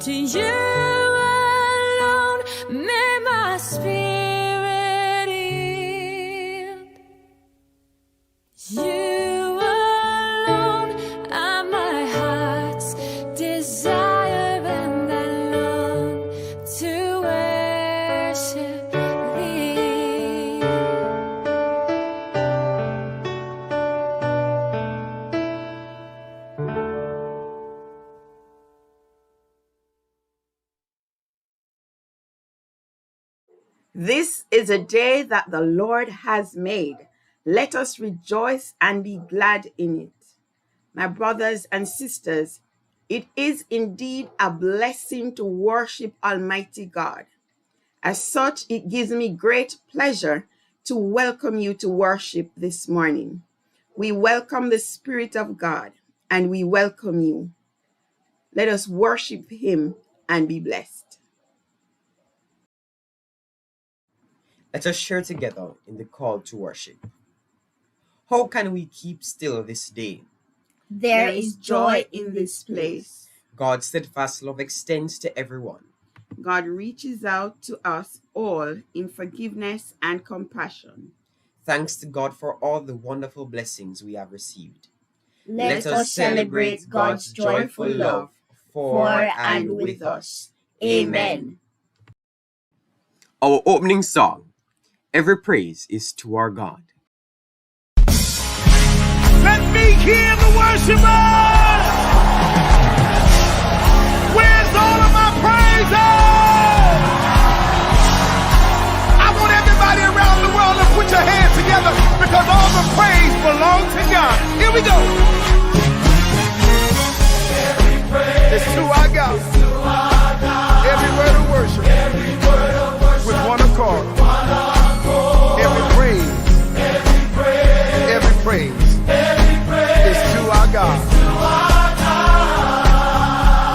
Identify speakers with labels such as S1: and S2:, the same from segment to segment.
S1: To you alone may my spirit yield. You alone are my heart's desire, and I long to worship thee.
S2: This is a day that the Lord has made. Let us rejoice and be glad in it. My brothers and sisters, it is indeed a blessing to worship Almighty God. As such, it gives me great pleasure to welcome you to worship this morning. We welcome the Spirit of God and we welcome you. Let us worship Him and be blessed.
S3: Let us share together in the call to worship. How can we keep still this day?
S2: There is joy in this place.
S3: God's steadfast love extends to everyone.
S2: God reaches out to us all in forgiveness and compassion.
S3: Thanks to God for all the wonderful blessings we have received.
S4: Let us celebrate God's joyful love for and with us. Amen.
S3: Our opening song, Every Praise is to Our God.
S5: Let me hear the worshipers! Where's all of my praises? I want everybody around the world to put your hands together, because all the praise belongs to God. Here we go. It's to our God. Every word of worship. With one accord. Every praise. Every praise. Is to our God.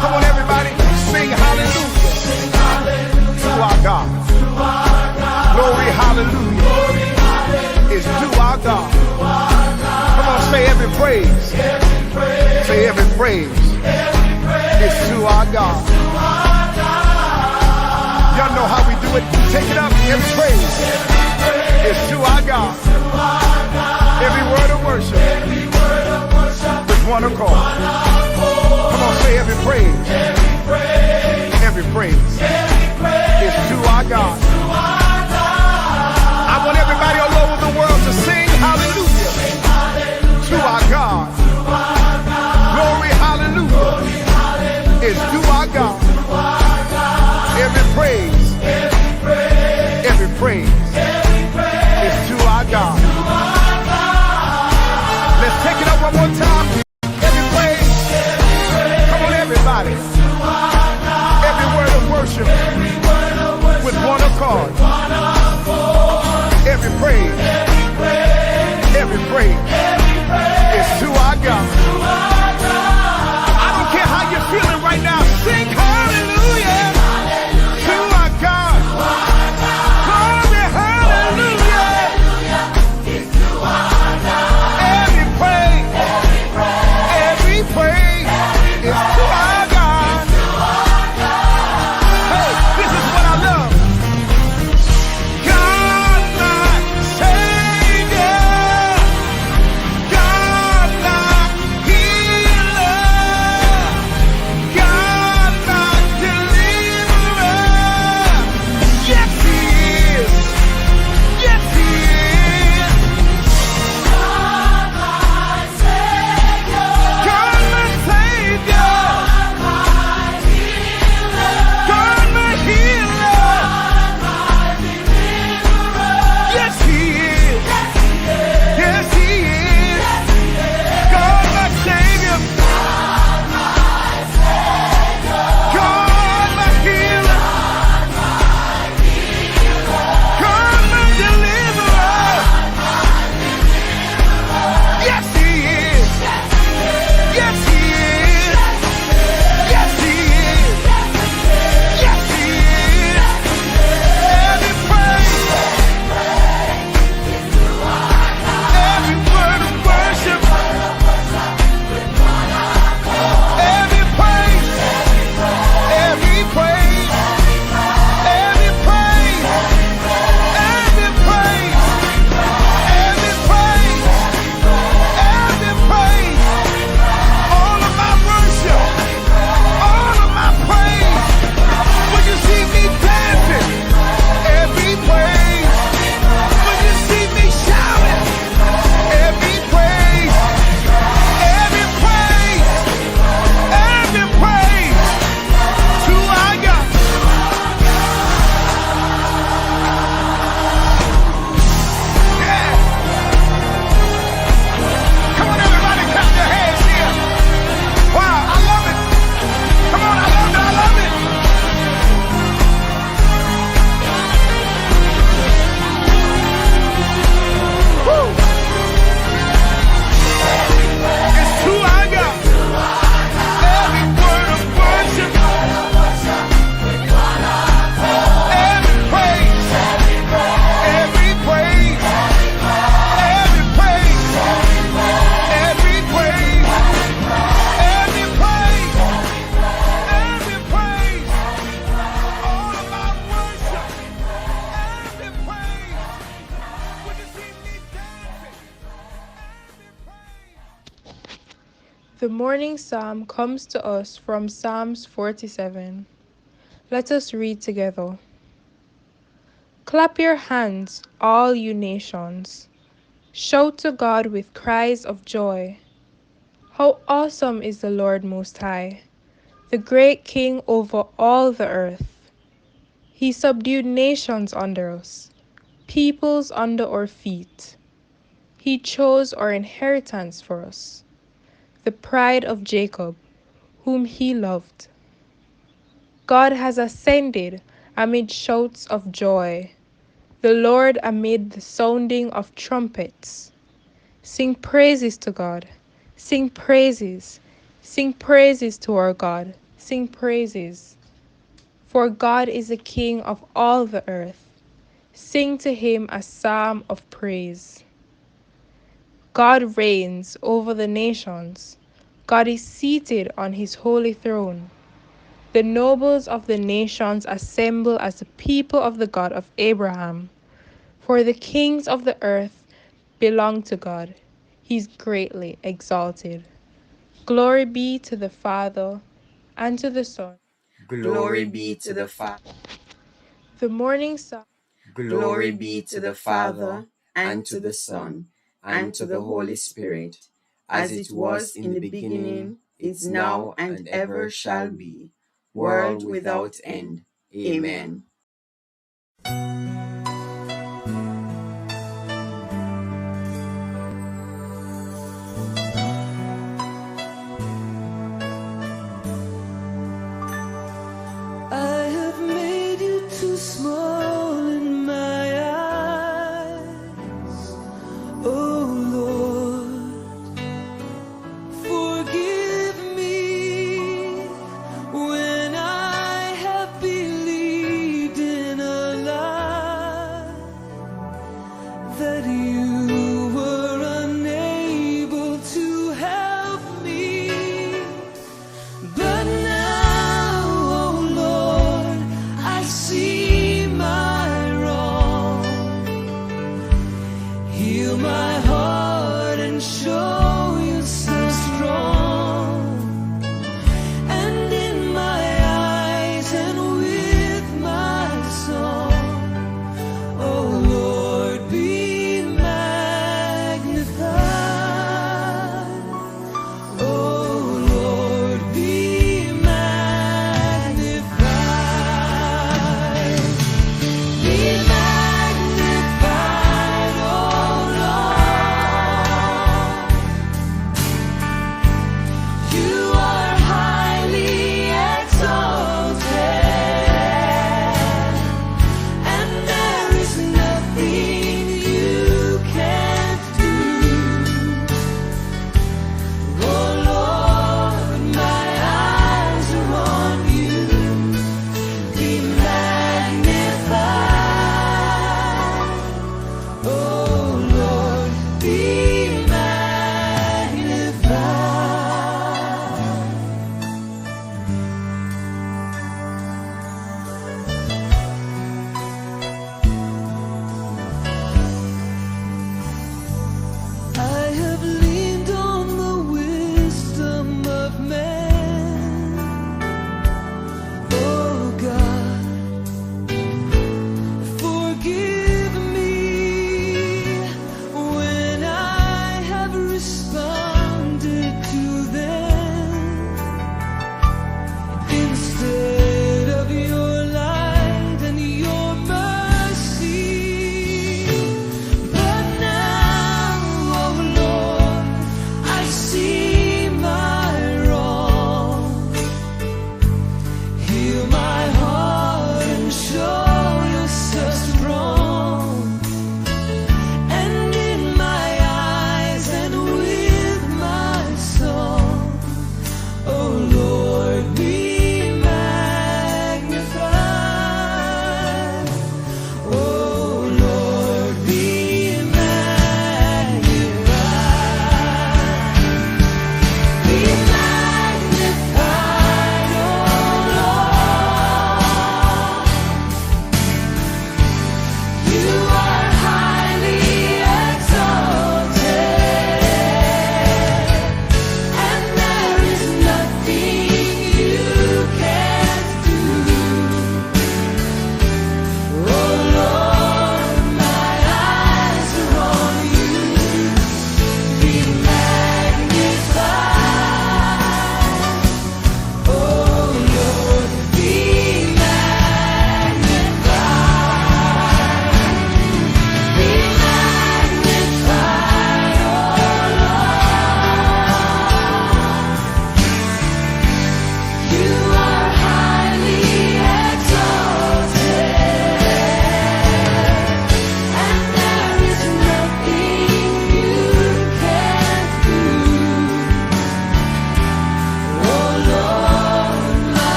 S5: Come on, everybody, sing hallelujah to our God. Glory, hallelujah is to our God. Come on, say every praise. Say every praise is to our God. Y'all know how we do it. Take it up. Every praise is to our God. Every word of worship with one accord. Come on, say every praise. Every praise is to our God. I want everybody all over the world to sing hallelujah to our God. Glory, hallelujah is to our God. Every praise is to our God. Let's take it up one more time. Every praise. Come on, everybody. Every word of worship with one accord. Every praise. Every praise is to our God. I don't care how you're feeling right now. Sing hallelujah to our God. Glory, hallelujah. Every praise is to our God. Hey, this is what I love. God, my Savior. God, my
S6: The morning psalm comes to us from Psalms 47. Let us read together. Clap your hands, all you nations. Shout to God with cries of joy. How awesome is the Lord Most High, the great King over all the earth. He subdued nations under us, peoples under our feet. He chose our inheritance for us, the pride of Jacob, whom he loved. God has ascended amid shouts of joy, the Lord amid the sounding of trumpets. Sing praises to God, sing praises to our God, sing praises. For God is the King of all the earth. Sing to him a psalm of praise. God reigns over the nations. God is seated on his holy throne. The nobles of the nations assemble as the people of the God of Abraham. For the kings of the earth belong to God. He is greatly exalted. Glory be to the Father, and to the Son.
S3: Glory be to the Father.
S6: The morning sun.
S3: Glory be to the Father, and to the Son, and to the Holy Spirit, as it was in the beginning, is now, and ever shall be, world without end. Amen.
S1: I have made you too small in my eyes, oh Lord. Forgive me when I have believed in a lie that you were unable to help me. But now, oh Lord, I see my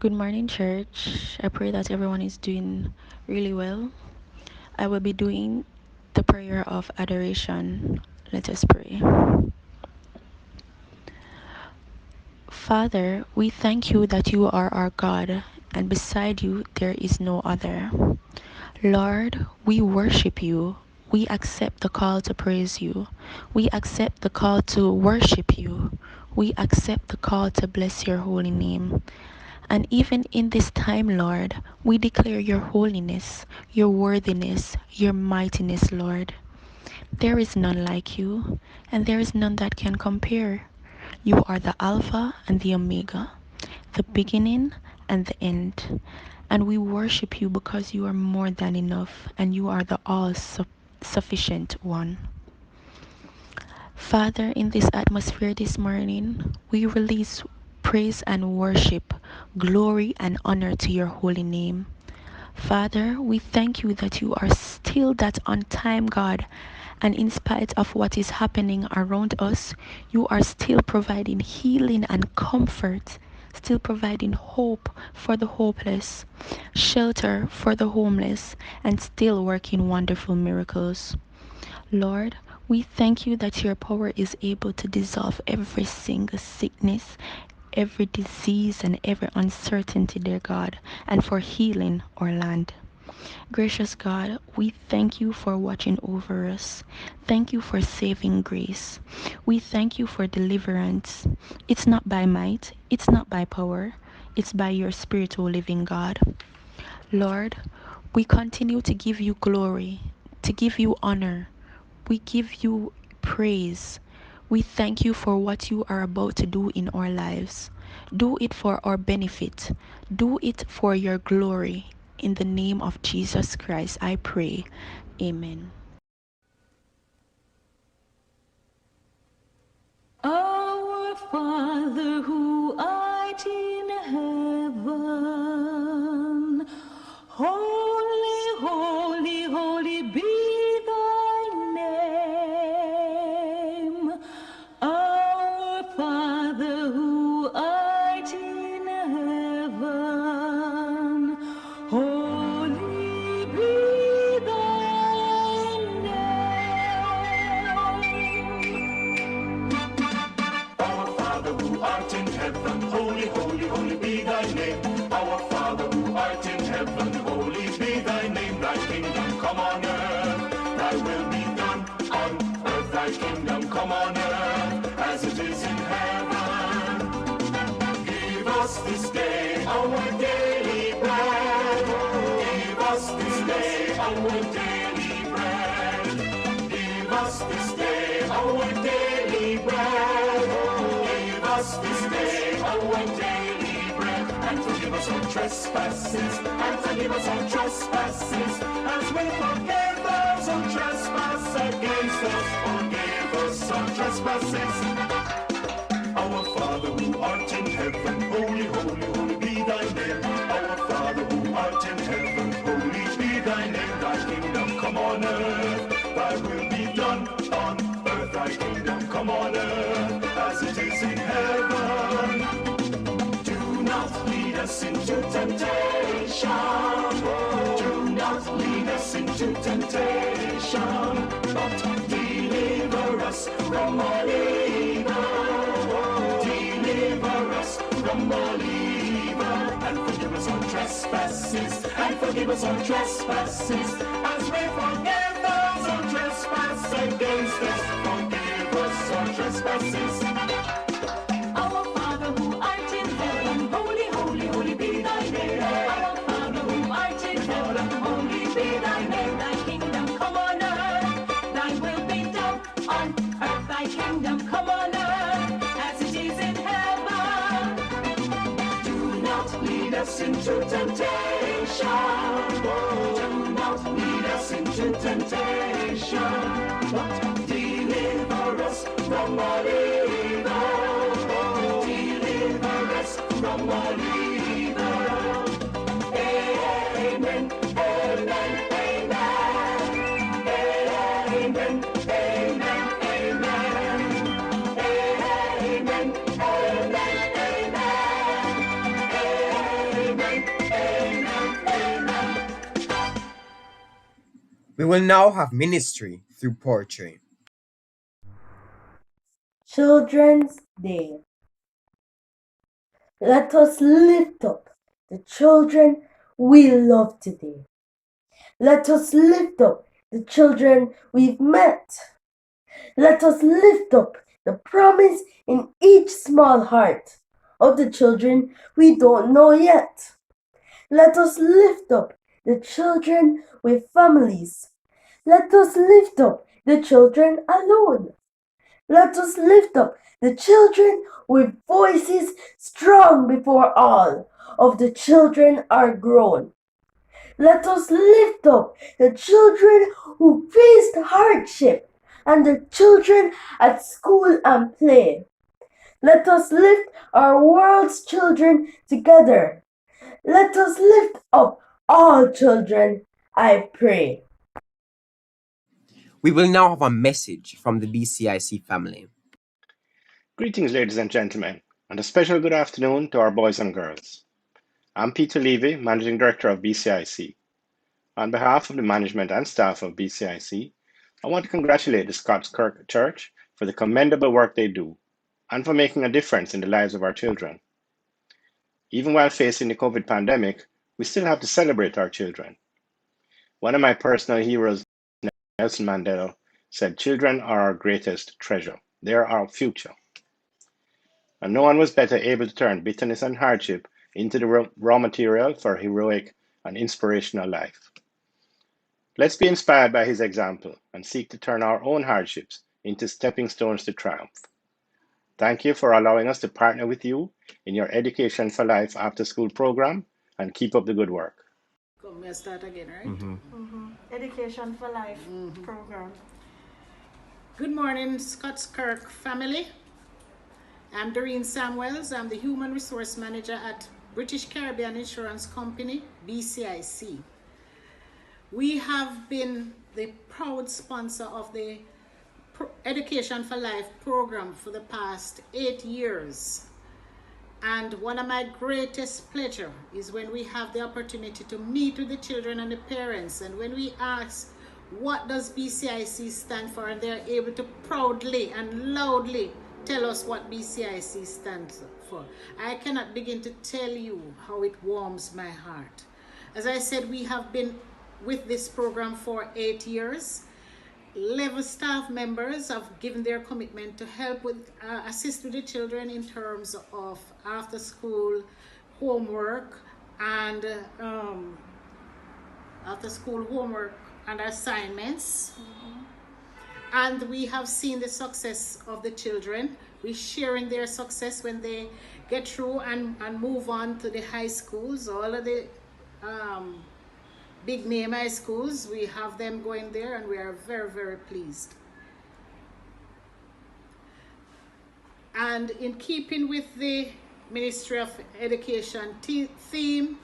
S7: Good morning, church. I pray that everyone is doing really well. I will be doing the prayer of adoration. Let us pray. Father, we thank you that you are our God, and beside you there is no other. Lord, we worship you. We accept the call to praise you. We accept the call to worship you. We accept the call to bless your holy name. And even in this time, Lord, we declare your holiness, your worthiness, your mightiness, Lord. There is none like you, and there is none that can compare. You are the Alpha and the Omega, the beginning and the end. And we worship you because you are more than enough, and you are the all-sufficient one. Father, in this atmosphere this morning, we release praise and worship, glory and honor to your holy name. Father, we thank you that you are still that on time, God, and in spite of what is happening around us, you are still providing healing and comfort, still providing hope for the hopeless, shelter for the homeless, and still working wonderful miracles. Lord, we thank you that your power is able to dissolve every single sickness, every disease, and every uncertainty, dear God, and for healing our land. Gracious God, we thank you for watching over us. Thank you for saving grace. We thank you for deliverance. It's not by might, it's not by power, it's by your spirit, O living God. Lord, we continue to give you glory, to give you honor. We give you praise. We thank you for what you are about to do in our lives. Do it for our benefit. Do it for your glory. In the name of Jesus Christ, I pray. Amen.
S1: Our Father who art in heaven, holy, holy, holy be thy name. Our Father who art in heaven, holy be thy name.
S5: Our Father who art in heaven, holy, holy, holy be thy name. Our Father who art in heaven, holy be thy name. Thy kingdom come on earth, thy will be done on earth. Thy kingdom come on earth, as it is in heaven. Give us this day our daily bread. Give us this day our daily bread. Give us this day our daily bread. Give us this day our daily bread. And forgive us our trespasses. And forgive us our trespasses. As we forgive those who trespass against us. Forgive us our trespasses. Our Father who art in heaven, holy, holy, holy be thy name. Our Father who art in heaven, holy be thy name. Thy kingdom come on earth, thy will be done on earth. Thy kingdom come on earth, as it is in heaven. Do not lead us into temptation. Do not lead us into temptation, but deliver us from all evil. Deliver us from all evil, and forgive us our trespasses, and forgive us our trespasses, as we forgive those who trespass against us. Forgive us our trespasses.
S1: Our Father who art in heaven, holy, holy, holy be thy name. Our Father who art in heaven, holy be thy name. Thy kingdom come on earth, thy will be done on earth. Thy kingdom come on earth, as it is in heaven. Do not lead us into temptation. Do not lead us into temptation, but deliver us from all evil. Deliver us from all evil. Amen, amen, amen. Amen, amen, amen. Amen, amen, amen. Amen,
S3: We will now have ministry through poetry.
S4: Children's Day. Let us lift up the children we love today. Let us lift up the children we've met. Let us lift up the promise in each small heart of the children we don't know yet. Let us lift up the children with families. Let us lift up the children alone. Let us lift up the children with voices strong before all of the children are grown. Let us lift up the children who faced hardship and the children at school and play. Let us lift our world's children together. Let us lift up all children, I pray.
S3: We will now have a message from the BCIC family.
S8: Greetings, ladies and gentlemen, and a special good afternoon to our boys and girls. I'm Peter Levy, Managing Director of BCIC. On behalf of the management and staff of BCIC, I want to congratulate the Scots Kirk Church for the commendable work they do and for making a difference in the lives of our children. Even while facing the COVID pandemic, we still have to celebrate our children. One of my personal heroes, Nelson Mandela, said, "Children are our greatest treasure. They are our future." And no one was better able to turn bitterness and hardship into the raw material for a heroic and inspirational life. Let's be inspired by his example and seek to turn our own hardships into stepping stones to triumph. Thank you for allowing us to partner with you in your Education for Life after school program, and keep up the good work.
S9: May I start again, right?
S10: Education for Life program.
S9: Good morning, Scots Kirk family. I'm Doreen Samuels. I'm the Human Resource Manager at British Caribbean Insurance Company, BCIC. We have been the proud sponsor of the Education for Life program for the past 8 years. And one of my greatest pleasure is when we have the opportunity to meet with the children and the parents, and when we ask, what does BCIC stand for? And they're able to proudly and loudly tell us what BCIC stands for. I cannot begin to tell you how it warms my heart. As I said, we have been with this program for 8 years. 11 staff members have given their commitment to help with, assist with the children in terms of after school homework and after school homework and assignments. And we have seen the success of the children. We're sharing their success when they get through and move on to the high schools. All of the big name high schools, we have them going there, and we are very, very pleased. And in keeping with the Ministry of Education theme,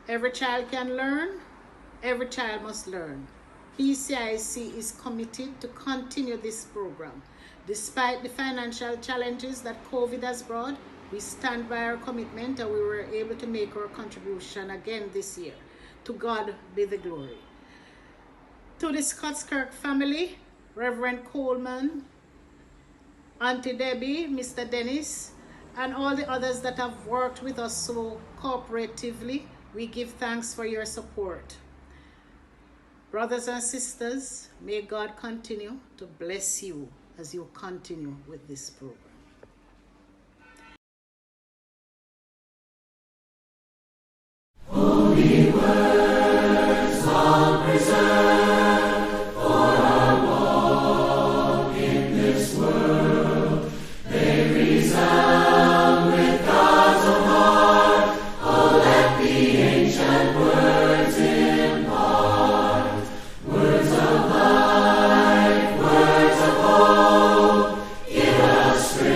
S9: every child can learn, every child must learn. BCIC is committed to continue this program. Despite the financial challenges that COVID has brought, we stand by our commitment, and we were able to make our contribution again this year. To God be the glory. To the Scots Kirk family, Reverend Coleman, Auntie Debbie, Mr. Dennis, and all the others that have worked with us so cooperatively, we give thanks for your support. Brothers and sisters, may God continue to bless you as you continue with this program.
S1: Holy words all preserved for our walk in this world. They resound with God's own heart. Oh, let the ancient words impart. Words of life, words of hope, give us strength.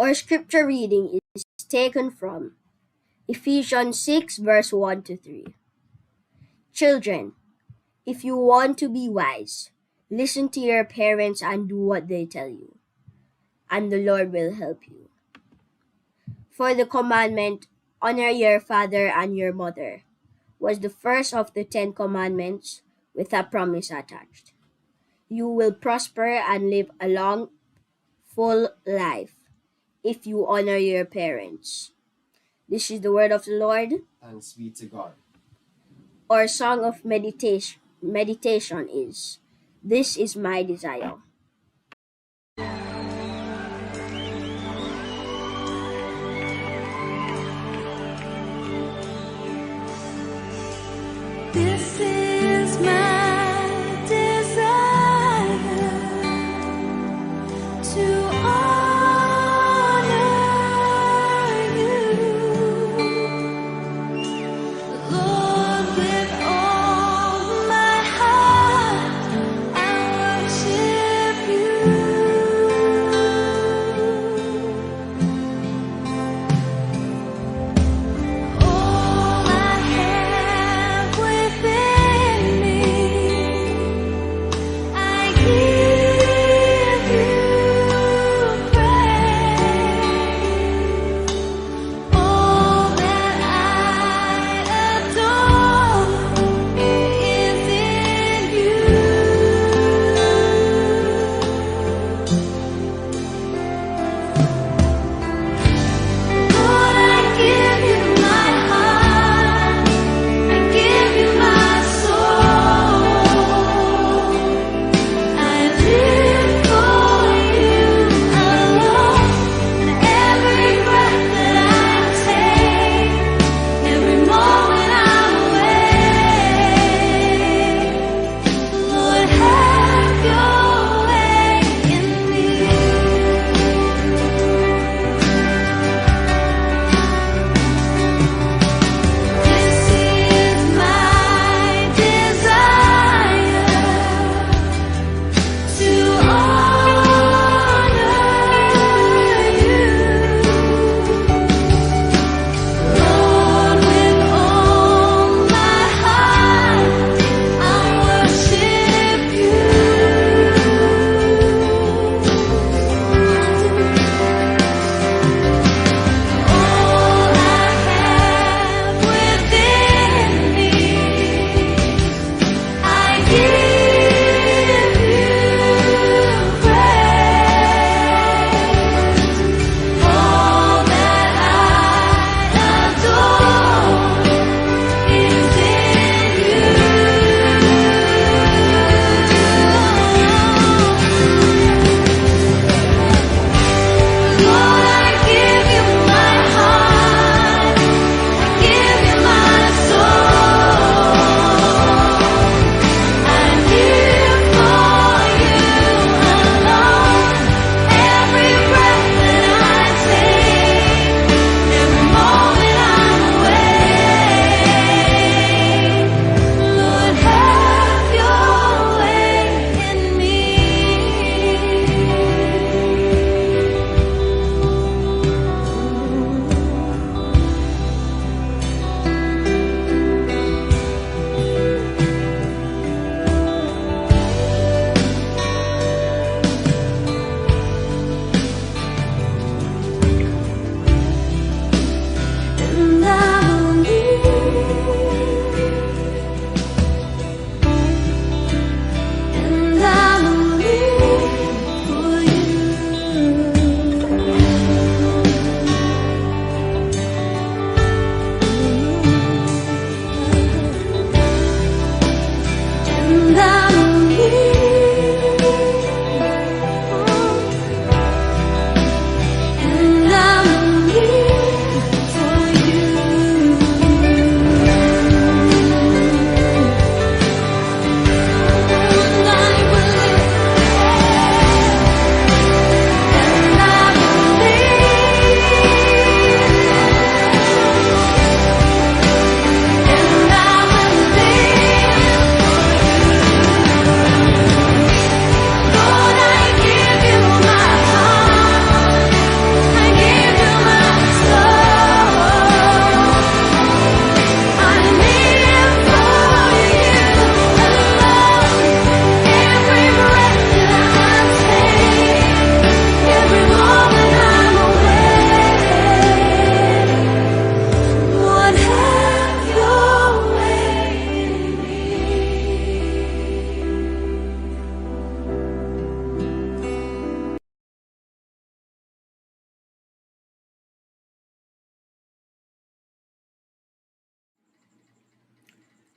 S11: Our scripture reading is taken from Ephesians 6 verse 1 to 3. Children, if you want to be wise, listen to your parents and do what they tell you, and the Lord will help you. For the commandment, honor your father and your mother, was the first of the 10 commandments with a promise attached. You will prosper and live a long, full life if you honor your parents. This is the word of the Lord.
S3: Thanks be to God.
S11: Our song of meditation is, This is my desire.
S1: This is my desire to honor you, Lord, with all my heart. I worship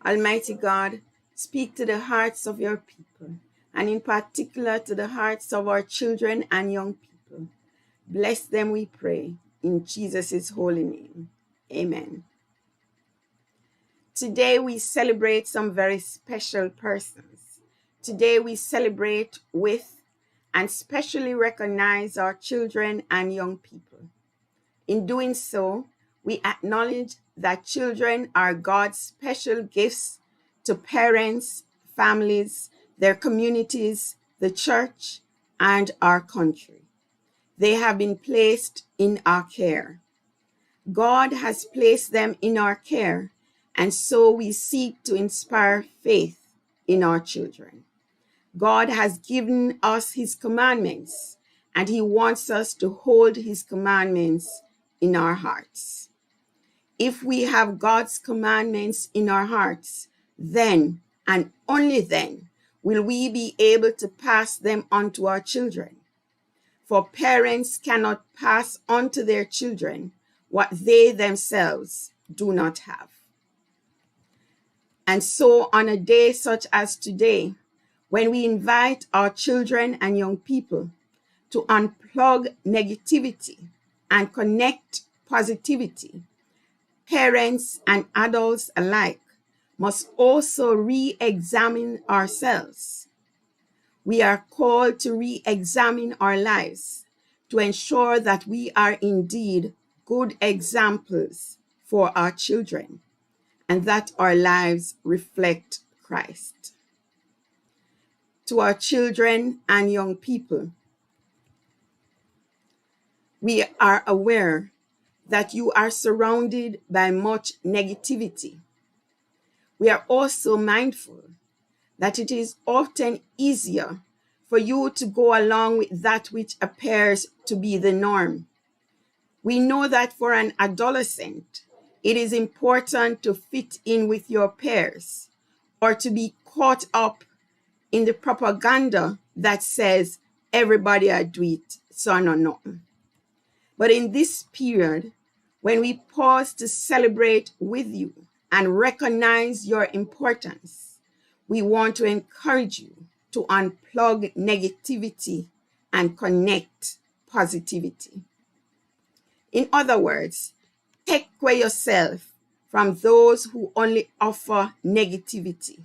S2: Almighty God, speak to the hearts of your people, and in particular to the hearts of our children and young people. Bless them, we pray, in Jesus' holy name. Amen. Today we celebrate some very special persons. Today we celebrate with and specially recognize our children and young people. In doing so, we acknowledge that children are God's special gifts to parents, families, their communities, the church, and our country. They have been placed in our care. God has placed them in our care, and so we seek to inspire faith in our children. God has given us his commandments, and he wants us to hold his commandments in our hearts. If we have God's commandments in our hearts, then and only then will we be able to pass them on to our children. For parents cannot pass on to their children what they themselves do not have. And so on a day such as today, when we invite our children and young people to unplug negativity and connect positivity, parents and adults alike must also re-examine ourselves. We are called to re-examine our lives to ensure that we are indeed good examples for our children and that our lives reflect Christ. To our children and young people, we are aware that you are surrounded by much negativity. We are also mindful that it is often easier for you to go along with that which appears to be the norm. We know that for an adolescent, it is important to fit in with your peers or to be caught up in the propaganda that says everybody do it, so I know nothing. But in this period, when we pause to celebrate with you and recognize your importance, we want to encourage you to unplug negativity and connect positivity. In other words, take away yourself from those who only offer negativity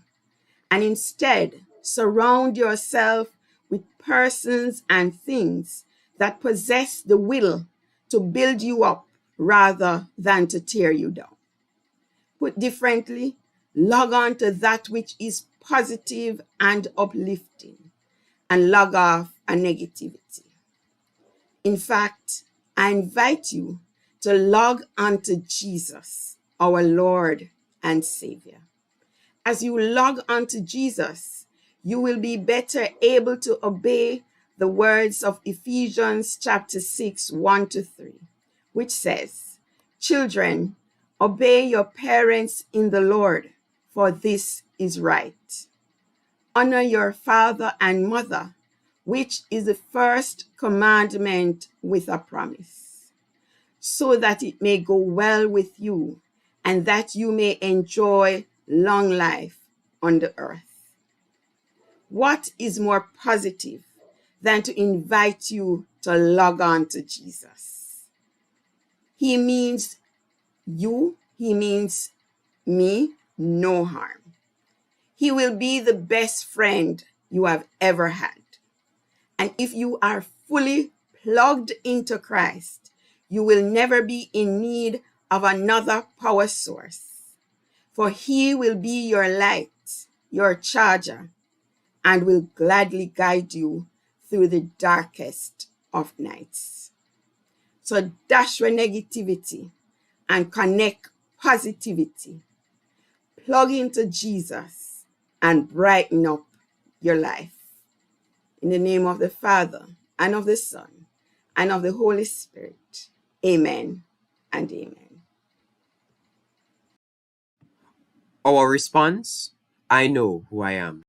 S2: and instead surround yourself with persons and things that possess the will to build you up rather than to tear you down. Put differently, log on to that which is positive and uplifting and log off a negativity. In fact, I invite you to log on to Jesus, our Lord and Savior. As you log on to Jesus, you will be better able to obey the words of Ephesians chapter 6, 1-3, which says, "Children, obey your parents in the Lord, for this is right. Honor your father and mother, which is the first commandment with a promise, so that it may go well with you and that you may enjoy long life on the earth." What is more positive than to invite you to log on to Jesus? He means you, he means me, no harm. He will be the best friend you have ever had. And if you are fully plugged into Christ, you will never be in need of another power source. For he will be your light, your charger, and will gladly guide you through the darkest of nights. So dash your negativity and connect positivity. Plug into Jesus and brighten up your life. In the name of the Father, and of the Son, and of the Holy Spirit. Amen and amen.
S3: Our response: I know who I am.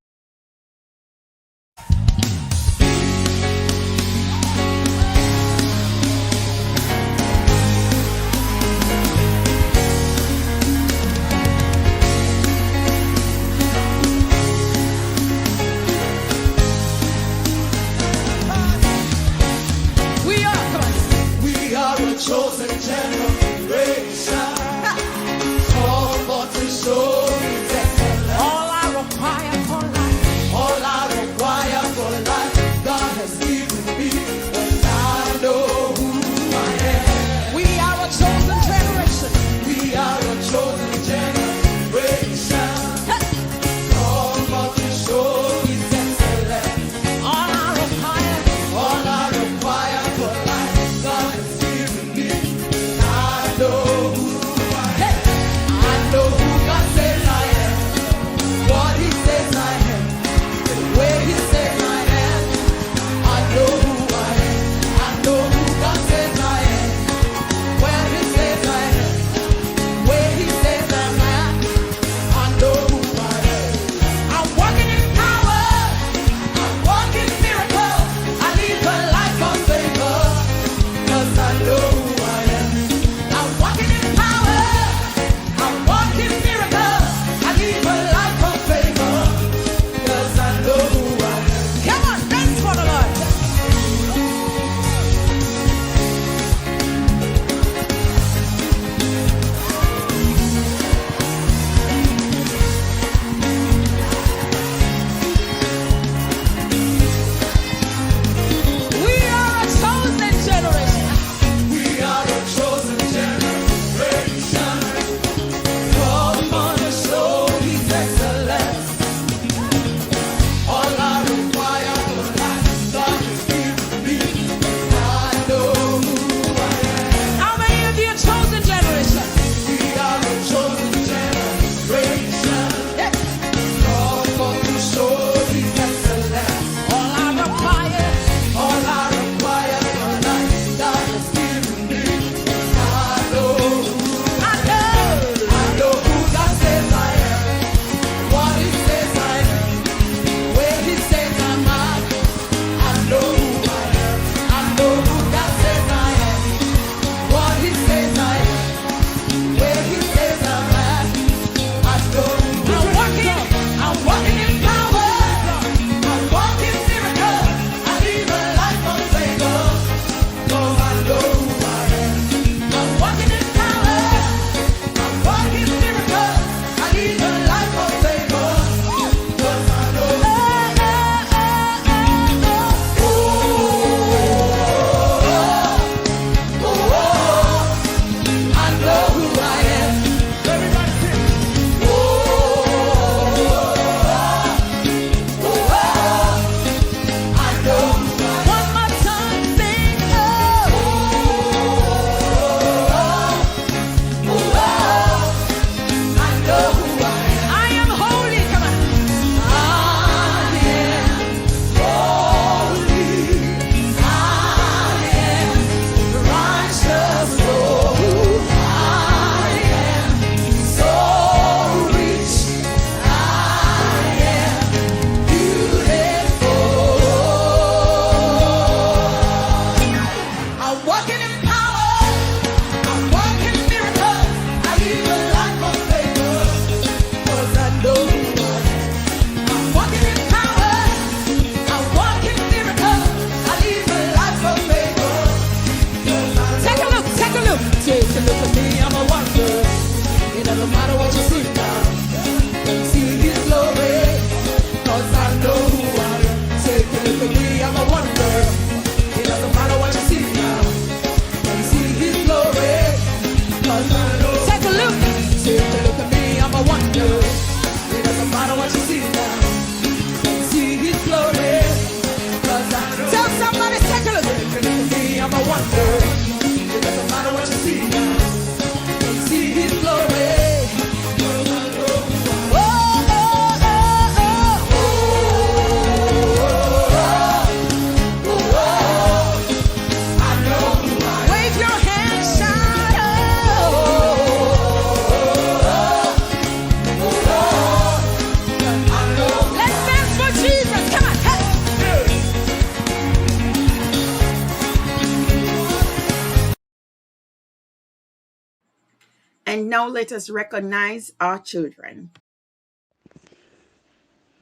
S2: And now let us recognize our children.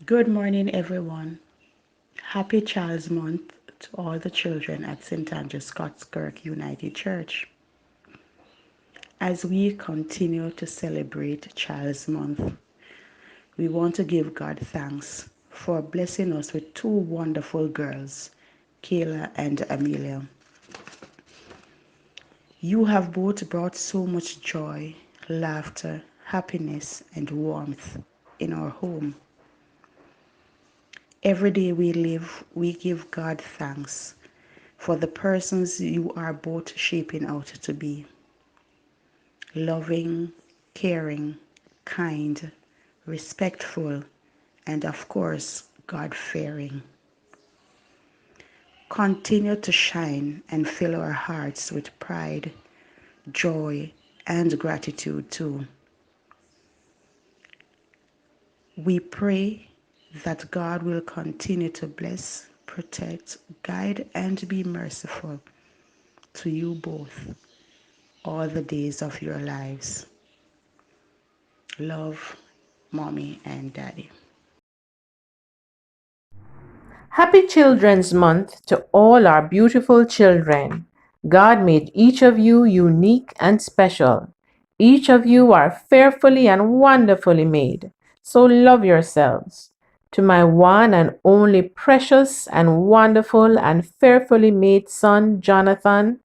S12: Good morning, everyone. Happy Child's Month to all the children at St. Andrew Scots Kirk United Church. As we continue to celebrate Child's Month, we want to give God thanks for blessing us with two wonderful girls, Kayla and Amelia. You have both brought so much joy, laughter, happiness, and warmth in our home. Every day we live, we give God thanks for the persons you are both shaping out to be. Loving, caring, kind, respectful, and of course, God-fearing. Continue to shine and fill our hearts with pride, joy, and gratitude too. We pray that God will continue to bless, protect, guide, and be merciful to you both all the days of your lives. Love, Mommy and Daddy.
S13: Happy Children's Month to all our beautiful children. God made each of you unique and special. Each of you are fearfully and wonderfully made. So love yourselves. To my one and only precious and wonderful and fearfully made son, Jonathan,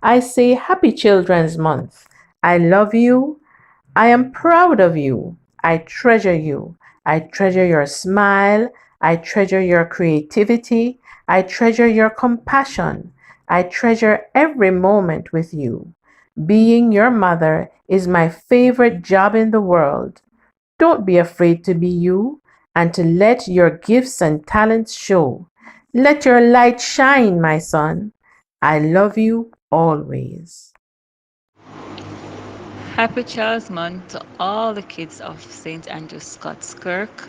S13: I say Happy Children's Month. I love you. I am proud of you. I treasure you. I treasure your smile. I treasure your creativity. I treasure your compassion. I treasure every moment with you. Being your mother is my favorite job in the world. Don't be afraid to be you and to let your gifts and talents show. Let your light shine, my son. I love you always.
S14: Happy Child's Month to all the kids of St. Andrew Scots Kirk,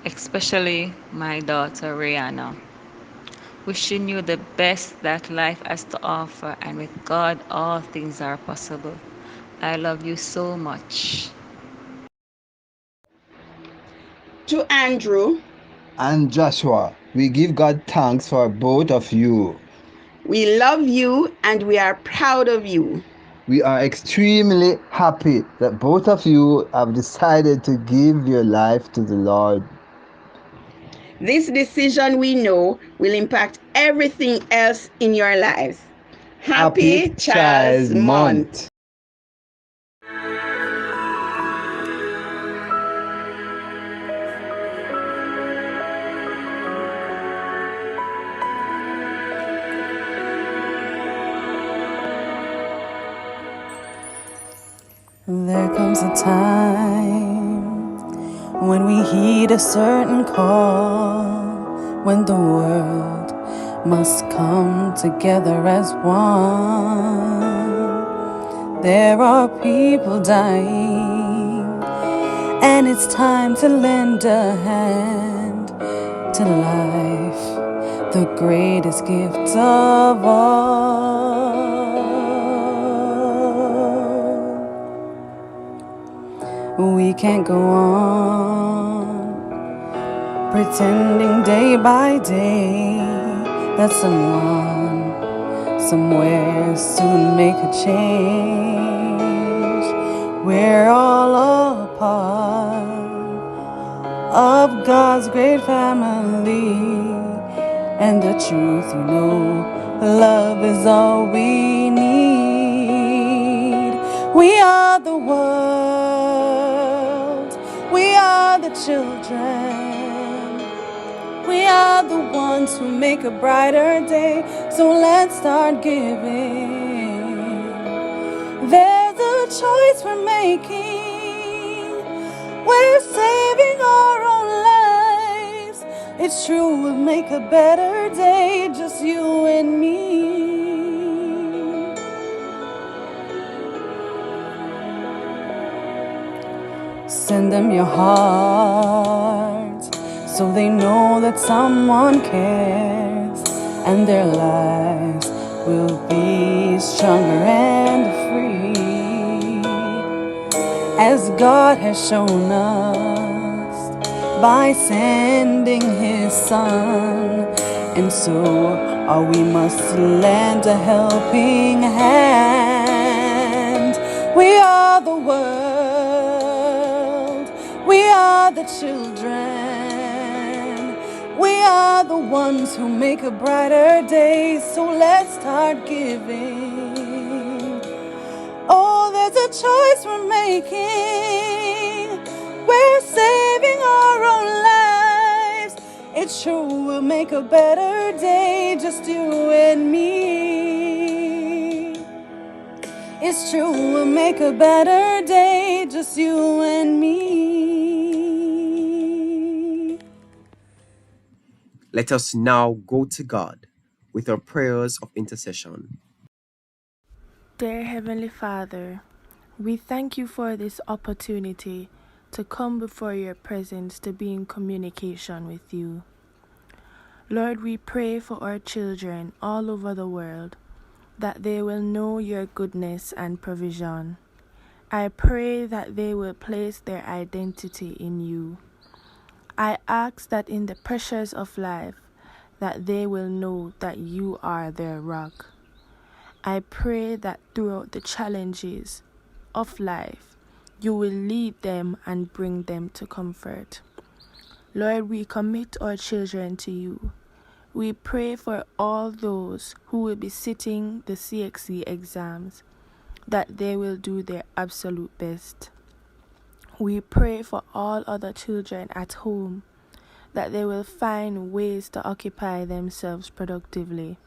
S14: especially my daughter Rihanna. Wishing you the best that life has to offer, and with God, all things are possible. I love you so much.
S2: To Andrew
S3: and Joshua, we give God thanks for both of you.
S2: we love you and we are proud of you.
S3: We are extremely happy that both of you have decided to give your life to the Lord.
S2: This decision, we know, will impact everything else in your lives. Happy Child's Month.
S15: There comes a time when we heed a certain call, when the world must come together as one. There are people dying, and it's time to lend a hand to life, the greatest gift of all. We can't go on pretending day by day that someone somewhere soon make a change. We're all a part of God's great family, and the truth, you know, love is all we need. We are the world, we are the children, we are the ones who make a brighter day. So let's start giving. There's a choice we're making, we're saving our own lives. It's true, we'll make a better day, just you and me. Send them your heart, so they know that someone cares, and their lives will be stronger and free. as God has shown us by sending His Son. And so we must lend a helping hand. We are the world, we are the children, we are the ones who make a brighter day. So let's start giving. Oh, there's a choice we're making. We're saving our own lives. It sure will make a better day, just you and me. It's true, we'll make a better day, just you and me.
S3: Let us now go to God with our prayers of intercession.
S6: Dear Heavenly Father, we thank you for this opportunity to come before your presence to be in communication with you. Lord, we pray for our children all over the world, that they will know your goodness and provision. I pray that they will place their identity in you. I ask that in the pressures of life, that they will know that you are their rock. I pray that throughout the challenges of life, you will lead them and bring them to comfort. Lord, we commit our children to you. We pray for all those who will be sitting the CXC exams, that they will do their absolute best. We pray for all other children at home, that they will find ways to occupy themselves productively.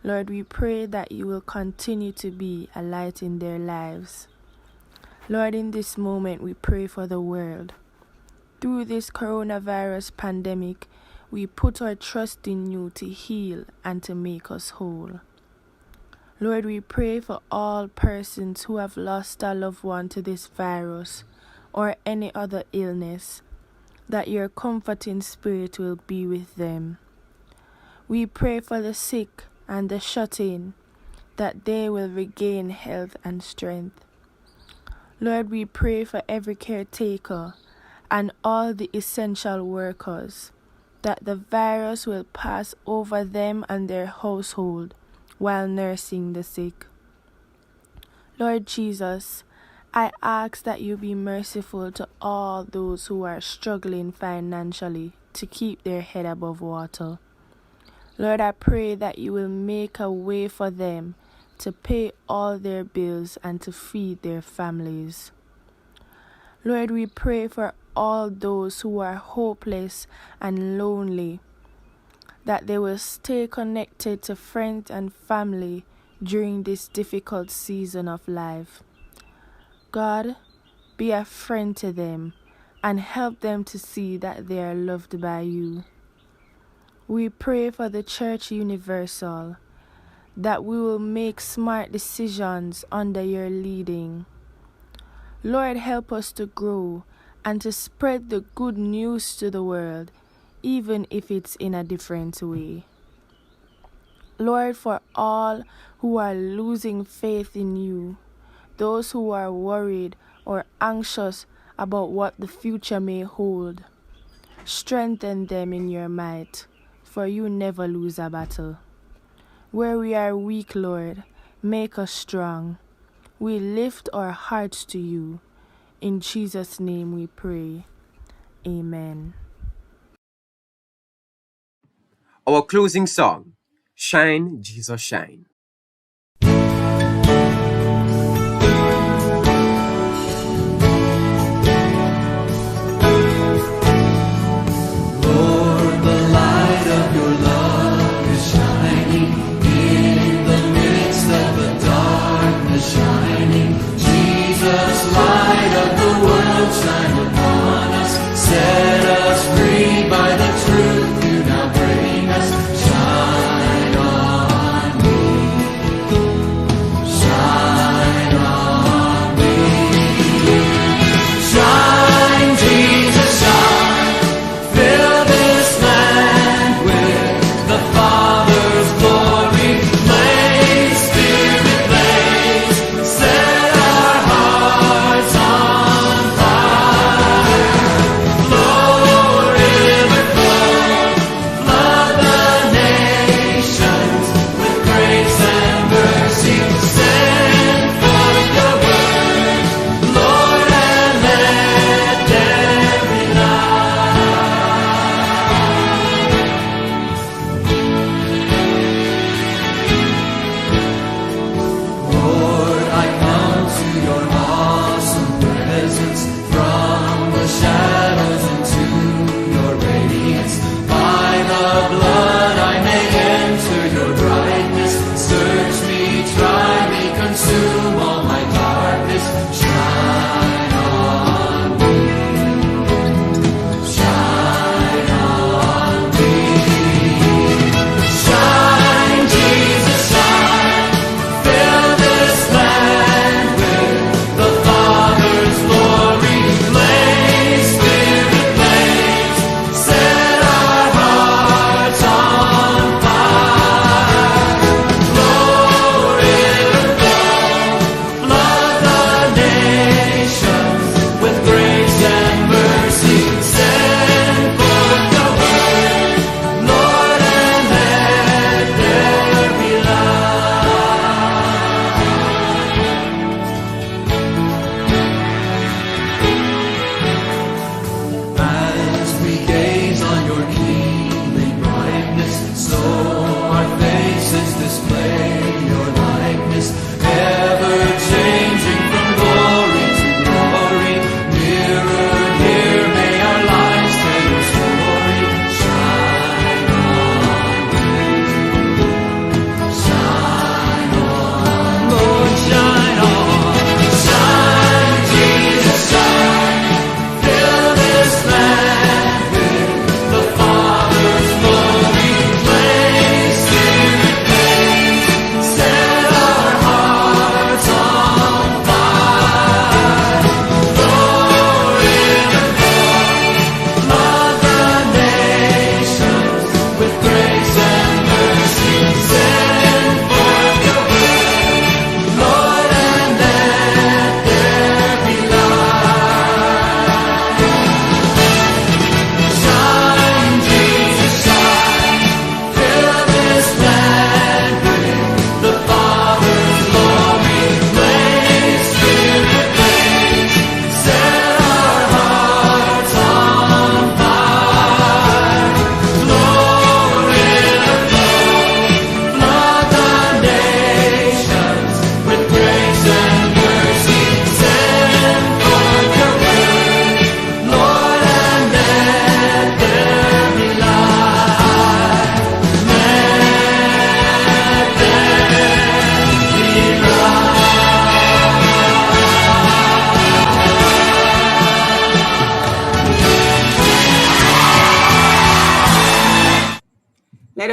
S6: Lord, we pray that you will continue to be a light in their lives. Lord, in this moment, we pray for the world. Through this coronavirus pandemic, we put our trust in you to heal and to make us whole. Lord, we pray for all persons who have lost a loved one to this virus or any other illness, that your comforting spirit will be with them. We pray for the sick and the shut-in, that they will regain health and strength. Lord, we pray for every caretaker and all the essential workers, that the virus will pass over them and their household while nursing the sick. Lord Jesus, I ask that you be merciful to all those who are struggling financially to keep their head above water. Lord, I pray that you will make a way for them to pay all their bills and to feed their families. Lord, we pray for all those who are hopeless and lonely, that they will stay connected to friends and family during this difficult season of life. God, be a friend to them and help them to see that they are loved by you. We pray for the Church Universal, that we will make smart decisions under your leading. Lord, help us to grow and to spread the good news to the world, even if it's in a different way. Lord, for all who are losing faith in you, those who are worried or anxious about what the future may hold, strengthen them in your might, for you never lose a battle. Where we are weak, Lord, make us strong. We lift our hearts to you. In Jesus' name we pray. Amen.
S3: Our closing song, Shine, Jesus, Shine.
S1: Shine upon us, set us free by the truth you now bring us. Shine on me.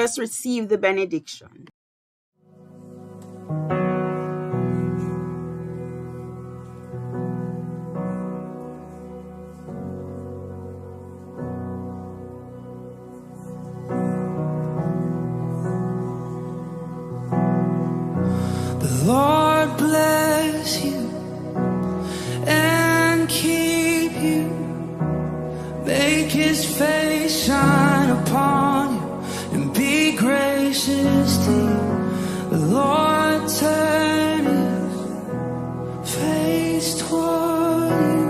S2: us receive the benediction.
S16: The Lord bless you and keep you. Make his face shine upon you and be gracious to you. The Lord turn his face toward you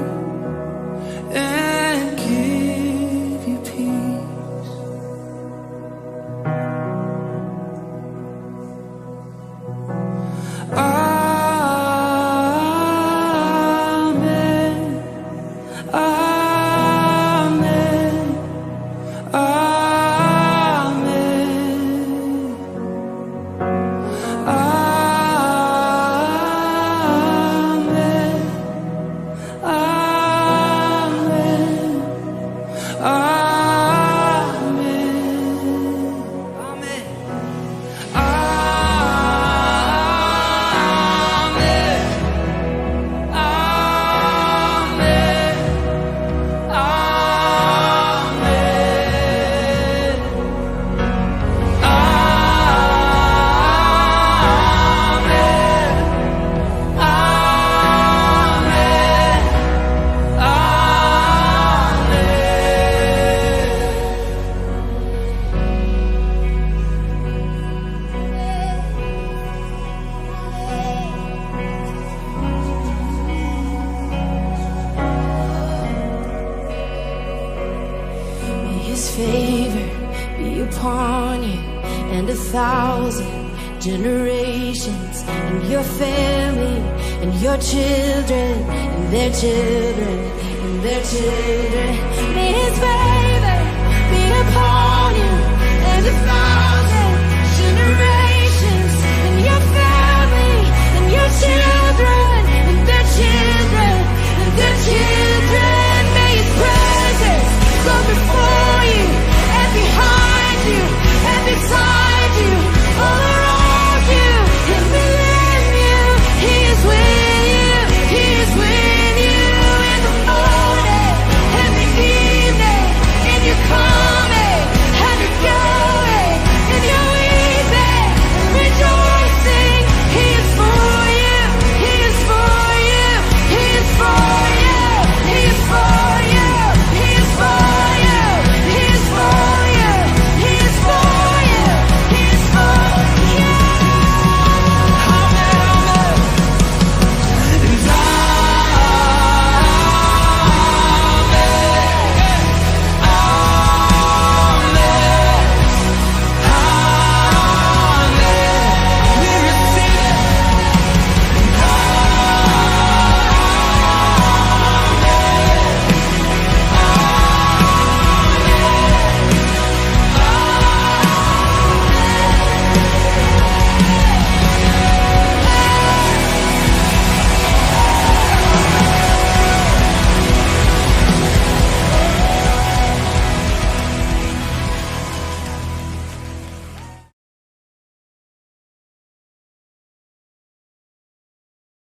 S16: and give you peace. Amen. Amen. His favor be upon you and 1,000 generations, and your family, and your children, and their children, and their children. May his favor be upon you